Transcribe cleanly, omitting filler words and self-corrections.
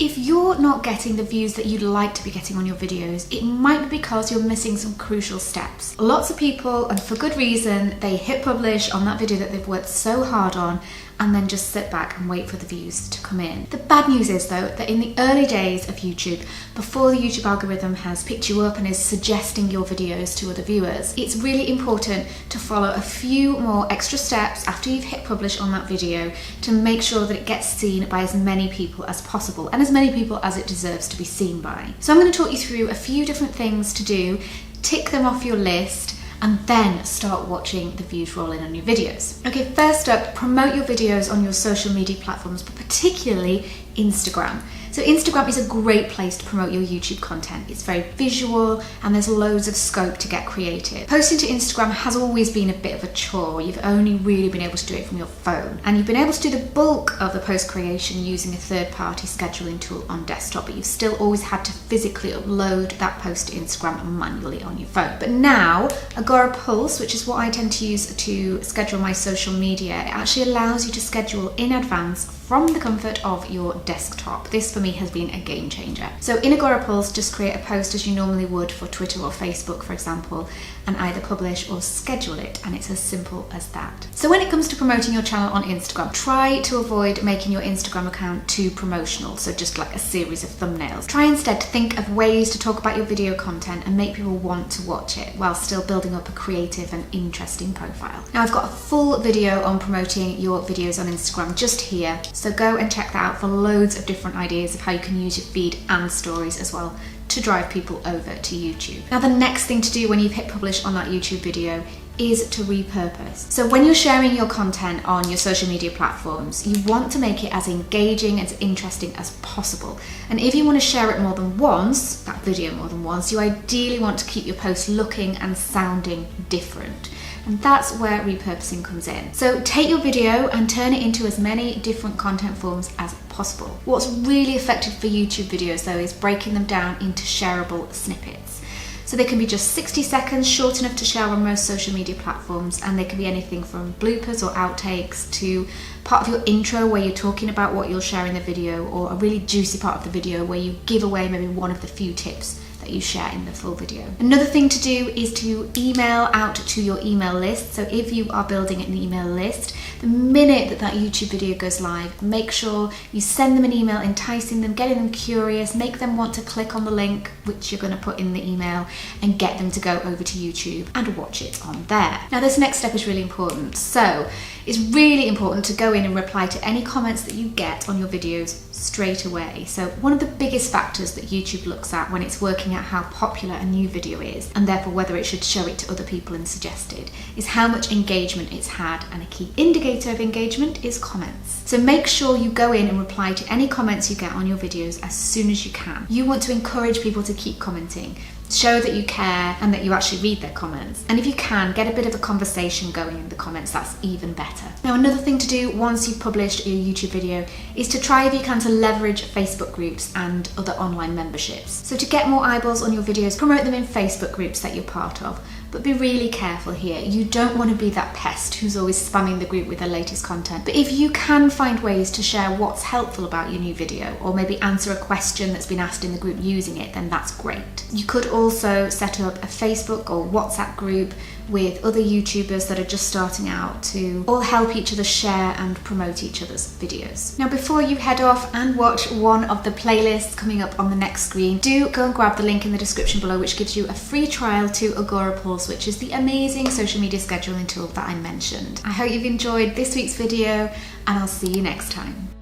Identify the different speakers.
Speaker 1: If you're not getting the views that you'd like to be getting on your videos, it might be because you're missing some crucial steps. Lots of people, and for good reason, they hit publish on that video that they've worked so hard on and then just sit back and wait for the views to come in. The bad news is though that in the early days of YouTube, before the YouTube algorithm has picked you up and is suggesting your videos to other viewers, it's really important to follow a few more extra steps after you've hit publish on that video to make sure that it gets seen by as many people as possible and as many people as it deserves to be seen by. So I'm going to talk you through a few different things to do, tick them off your list, and then start watching the views roll in on your videos. Okay, first up, promote your videos on your social media platforms, but particularly Instagram. So Instagram is a great place to promote your YouTube content. It's very visual and there's loads of scope to get creative. Posting to Instagram has always been a bit of a chore. You've only really been able to do it from your phone. And you've been able to do the bulk of the post creation using a third-party scheduling tool on desktop, but you've still always had to physically upload that post to Instagram manually on your phone. But now, Repurpose, which is what I tend to use to schedule my social media, it actually allows you to schedule in advance from the comfort of your desktop. This for me has been a game changer. So in Repurpose, just create a post as you normally would for Twitter or Facebook, for example, and either publish or schedule it, and it's as simple as that. So when it comes to promoting your channel on Instagram, try to avoid making your Instagram account too promotional, so just like a series of thumbnails. Try instead to think of ways to talk about your video content and make people want to watch it while still building up a creative and interesting profile. Now I've got a full video on promoting your videos on Instagram just here, so go and check that out for loads of different ideas of how you can use your feed and stories as well to drive people over to YouTube. Now the next thing to do when you've hit publish on that YouTube video is to repurpose. So when you're sharing your content on your social media platforms, you want to make it as engaging, as interesting as possible. And if you want to share it more than once, that video more than once, you ideally want to keep your post looking and sounding different. And that's where repurposing comes in. So take your video and turn it into as many different content forms as possible. What's really effective for YouTube videos though is breaking them down into shareable snippets. So they can be just 60 seconds, short enough to share on most social media platforms, and they can be anything from bloopers or outtakes to part of your intro where you're talking about what you'll share in the video, or a really juicy part of the video where you give away maybe one of the few tips that you share in the full video. Another thing to do is to email out to your email list. So if you are building an email list, the minute that YouTube video goes live, make sure you send them an email enticing them, getting them curious, make them want to click on the link which you're going to put in the email and get them to go over to YouTube and watch it on there. Now this next step is really important. So it's really important to go in and reply to any comments that you get on your videos straight away. So one of the biggest factors that YouTube looks at when it's working out how popular a new video is, and therefore whether it should show it to other people and suggested, is how much engagement it's had, and a key indicator of engagement is comments. So make sure you go in and reply to any comments you get on your videos as soon as you can. You want to encourage people to keep commenting. Show that you care and that you actually read their comments. And if you can, get a bit of a conversation going in the comments, that's even better. Now another thing to do once you've published your YouTube video is to try if you can to leverage Facebook groups and other online memberships. So to get more eyeballs on your videos, promote them in Facebook groups that you're part of. But be really careful here. You don't want to be that pest who's always spamming the group with the latest content. But if you can find ways to share what's helpful about your new video, or maybe answer a question that's been asked in the group using it, then that's great. You could also set up a Facebook or WhatsApp group with other YouTubers that are just starting out to all help each other share and promote each other's videos. Now before you head off and watch one of the playlists coming up on the next screen, do go and grab the link in the description below which gives you a free trial to Repurpose, which is the amazing social media scheduling tool that I mentioned. I hope you've enjoyed this week's video and I'll see you next time.